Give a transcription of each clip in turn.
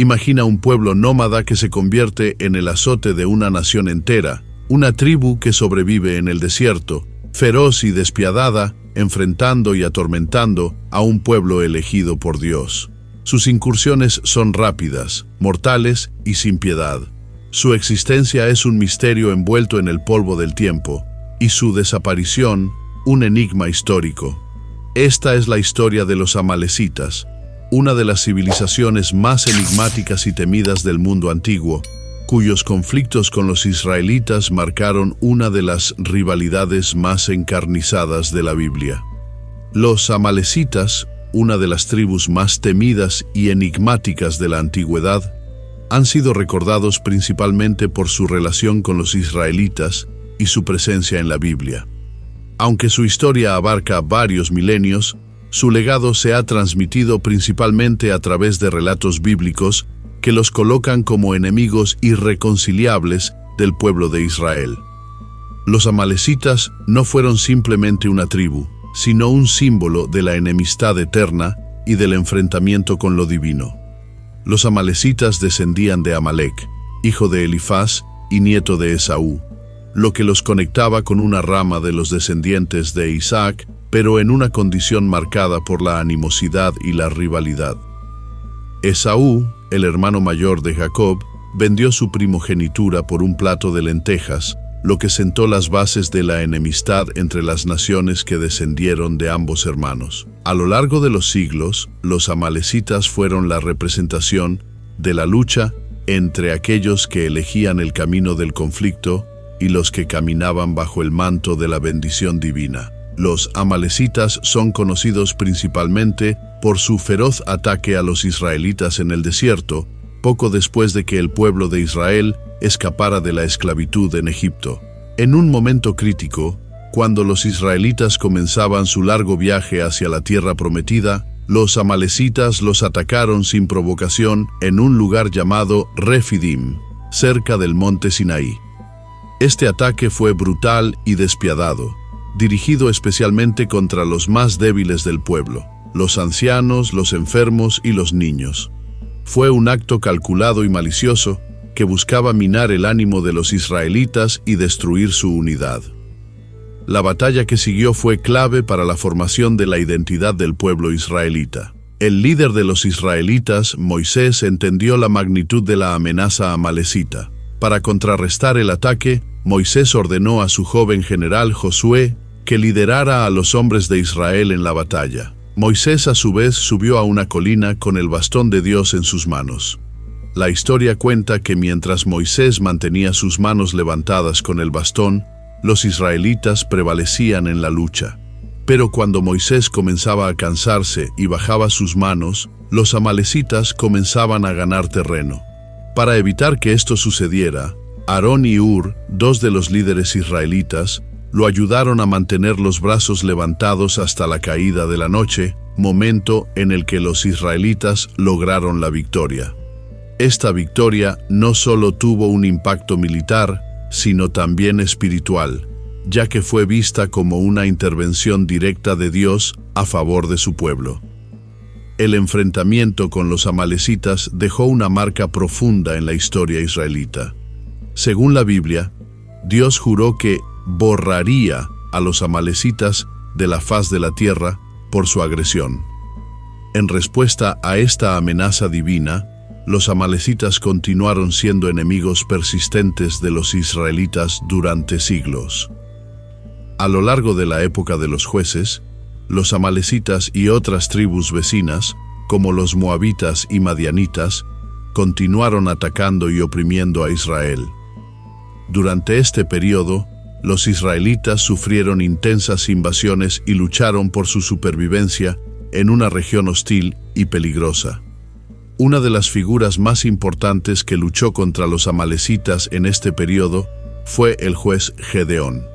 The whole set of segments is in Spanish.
Imagina un pueblo nómada que se convierte en el azote de una nación entera, una tribu que sobrevive en el desierto, feroz y despiadada, enfrentando y atormentando a un pueblo elegido por Dios. Sus incursiones son rápidas, mortales y sin piedad. Su existencia es un misterio envuelto en el polvo del tiempo, y su desaparición, un enigma histórico. Esta es la historia de los amalecitas, una de las civilizaciones más enigmáticas y temidas del mundo antiguo, cuyos conflictos con los israelitas marcaron una de las rivalidades más encarnizadas de la Biblia. Los amalecitas, una de las tribus más temidas y enigmáticas de la antigüedad, han sido recordados principalmente por su relación con los israelitas y su presencia en la Biblia. Aunque su historia abarca varios milenios, su legado se ha transmitido principalmente a través de relatos bíblicos que los colocan como enemigos irreconciliables del pueblo de Israel. Los amalecitas no fueron simplemente una tribu, sino un símbolo de la enemistad eterna y del enfrentamiento con lo divino. Los amalecitas descendían de Amalek, hijo de Elifaz y nieto de Esaú, lo que los conectaba con una rama de los descendientes de Isaac, pero en una condición marcada por la animosidad y la rivalidad. Esaú, el hermano mayor de Jacob, vendió su primogenitura por un plato de lentejas, lo que sentó las bases de la enemistad entre las naciones que descendieron de ambos hermanos. A lo largo de los siglos, los amalecitas fueron la representación de la lucha entre aquellos que elegían el camino del conflicto y los que caminaban bajo el manto de la bendición divina. Los amalecitas son conocidos principalmente por su feroz ataque a los israelitas en el desierto, poco después de que el pueblo de Israel escapara de la esclavitud en Egipto. En un momento crítico, cuando los israelitas comenzaban su largo viaje hacia la tierra prometida, los amalecitas los atacaron sin provocación en un lugar llamado Refidim, cerca del monte Sinaí. Este ataque fue brutal y despiadado, dirigido especialmente contra los más débiles del pueblo, los ancianos, los enfermos y los niños. Fue un acto calculado y malicioso que buscaba minar el ánimo de los israelitas y destruir su unidad. La batalla que siguió fue clave para la formación de la identidad del pueblo israelita. El líder de los israelitas, Moisés, entendió la magnitud de la amenaza amalecita. Para contrarrestar el ataque, Moisés ordenó a su joven general Josué que liderara a los hombres de Israel en la batalla. Moisés a su vez subió a una colina con el bastón de Dios en sus manos. La historia cuenta que mientras Moisés mantenía sus manos levantadas con el bastón, los israelitas prevalecían en la lucha. Pero cuando Moisés comenzaba a cansarse y bajaba sus manos, los amalecitas comenzaban a ganar terreno. Para evitar que esto sucediera, Aarón y Hur, dos de los líderes israelitas, lo ayudaron a mantener los brazos levantados hasta la caída de la noche, momento en el que los israelitas lograron la victoria. Esta victoria no solo tuvo un impacto militar, sino también espiritual, ya que fue vista como una intervención directa de Dios a favor de su pueblo. El enfrentamiento con los amalecitas dejó una marca profunda en la historia israelita. Según la Biblia, Dios juró que borraría a los amalecitas de la faz de la tierra por su agresión. En respuesta a esta amenaza divina, los amalecitas continuaron siendo enemigos persistentes de los israelitas durante siglos. A lo largo de la época de los jueces, los amalecitas y otras tribus vecinas, como los moabitas y madianitas, continuaron atacando y oprimiendo a Israel. Durante este periodo, los israelitas sufrieron intensas invasiones y lucharon por su supervivencia en una región hostil y peligrosa. Una de las figuras más importantes que luchó contra los amalecitas en este periodo fue el juez Gedeón.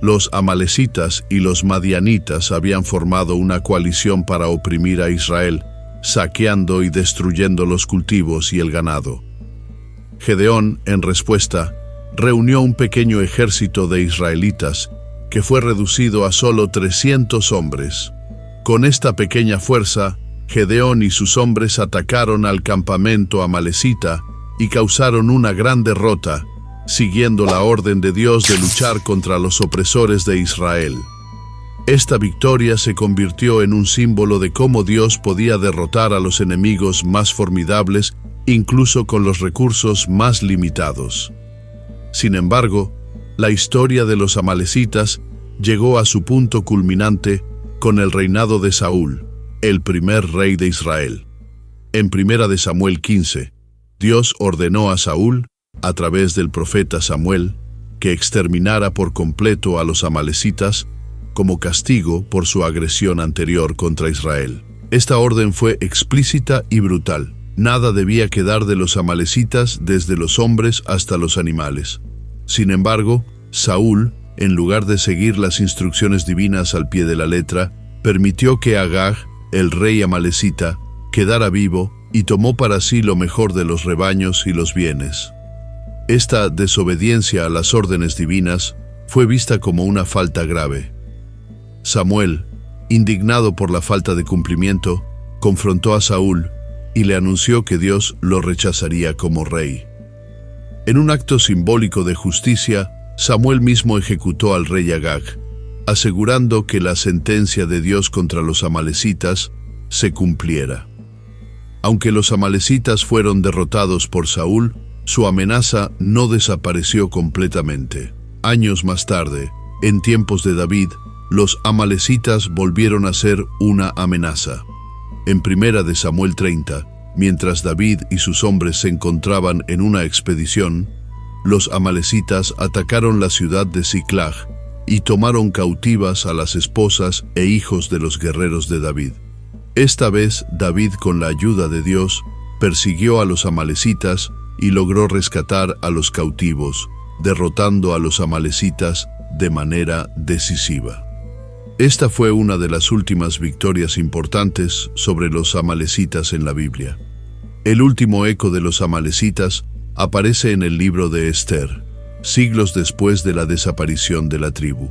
Los amalecitas y los madianitas habían formado una coalición para oprimir a Israel, saqueando y destruyendo los cultivos y el ganado. Gedeón, en respuesta, reunió un pequeño ejército de israelitas que fue reducido a solo 300 hombres. Con esta pequeña fuerza, Gedeón y sus hombres atacaron al campamento amalecita y causaron una gran derrota, siguiendo la orden de Dios de luchar contra los opresores de Israel. Esta victoria se convirtió en un símbolo de cómo Dios podía derrotar a los enemigos más formidables, incluso con los recursos más limitados. Sin embargo, la historia de los amalecitas llegó a su punto culminante con el reinado de Saúl, el primer rey de Israel. En 1 Samuel 15, Dios ordenó a Saúl, a través del profeta Samuel, que exterminara por completo a los amalecitas como castigo por su agresión anterior contra Israel. Esta orden fue explícita y brutal. Nada debía quedar de los amalecitas, desde los hombres hasta los animales. Sin embargo, Saúl, en lugar de seguir las instrucciones divinas al pie de la letra, permitió que Agag, el rey amalecita, quedara vivo y tomó para sí lo mejor de los rebaños y los bienes. Esta desobediencia a las órdenes divinas fue vista como una falta grave. Samuel, indignado por la falta de cumplimiento, confrontó a Saúl y le anunció que Dios lo rechazaría como rey. En un acto simbólico de justicia, Samuel mismo ejecutó al rey Agag, asegurando que la sentencia de Dios contra los amalecitas se cumpliera. Aunque los amalecitas fueron derrotados por Saúl, su amenaza no desapareció completamente. Años más tarde, en tiempos de David, los amalecitas volvieron a ser una amenaza. En 1 Samuel 30, mientras David y sus hombres se encontraban en una expedición, los amalecitas atacaron la ciudad de Siclag y tomaron cautivas a las esposas e hijos de los guerreros de David. Esta vez, David, con la ayuda de Dios, persiguió a los amalecitas y logró rescatar a los cautivos, derrotando a los amalecitas de manera decisiva. Esta fue una de las últimas victorias importantes sobre los amalecitas en la Biblia. El último eco de los amalecitas aparece en el libro de Esther, siglos después de la desaparición de la tribu.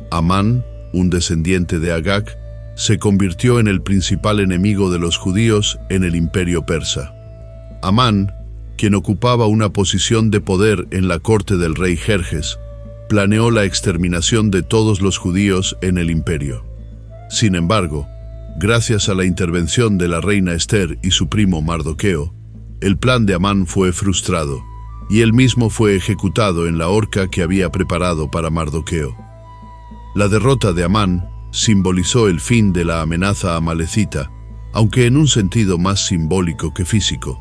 Amán, un descendiente de Agag, se convirtió en el principal enemigo de los judíos en el imperio persa. Amán, quien ocupaba una posición de poder en la corte del rey Jerjes, planeó la exterminación de todos los judíos en el imperio. Sin embargo, gracias a la intervención de la reina Esther y su primo Mardoqueo, el plan de Amán fue frustrado, y él mismo fue ejecutado en la horca que había preparado para Mardoqueo. La derrota de Amán simbolizó el fin de la amenaza amalecita, aunque en un sentido más simbólico que físico.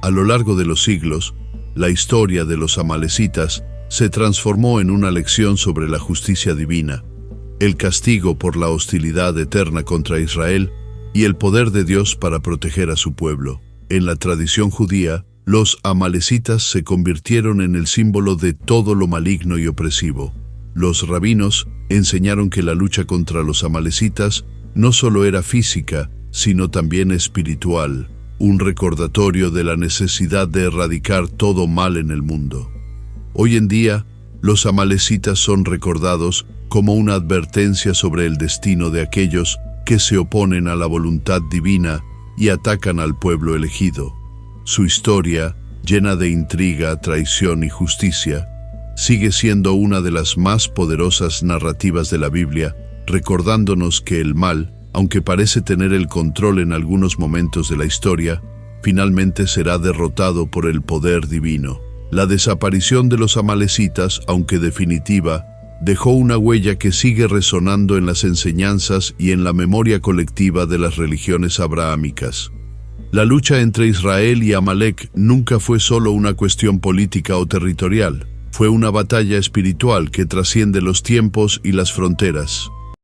A lo largo de los siglos, la historia de los amalecitas se transformó en una lección sobre la justicia divina, el castigo por la hostilidad eterna contra Israel y el poder de Dios para proteger a su pueblo. En la tradición judía, los amalecitas se convirtieron en el símbolo de todo lo maligno y opresivo. Los rabinos enseñaron que la lucha contra los amalecitas no solo era física, sino también espiritual, un recordatorio de la necesidad de erradicar todo mal en el mundo. Hoy en día, los amalecitas son recordados como una advertencia sobre el destino de aquellos que se oponen a la voluntad divina y atacan al pueblo elegido. Su historia, llena de intriga, traición y justicia, sigue siendo una de las más poderosas narrativas de la Biblia, recordándonos que el mal, aunque parece tener el control en algunos momentos de la historia, finalmente será derrotado por el poder divino. La desaparición de los amalecitas, aunque definitiva, dejó una huella que sigue resonando en las enseñanzas y en la memoria colectiva de las religiones abrahámicas. La lucha entre Israel y Amalek nunca fue solo una cuestión política o territorial. Fue una batalla espiritual que trasciende los tiempos y las fronteras.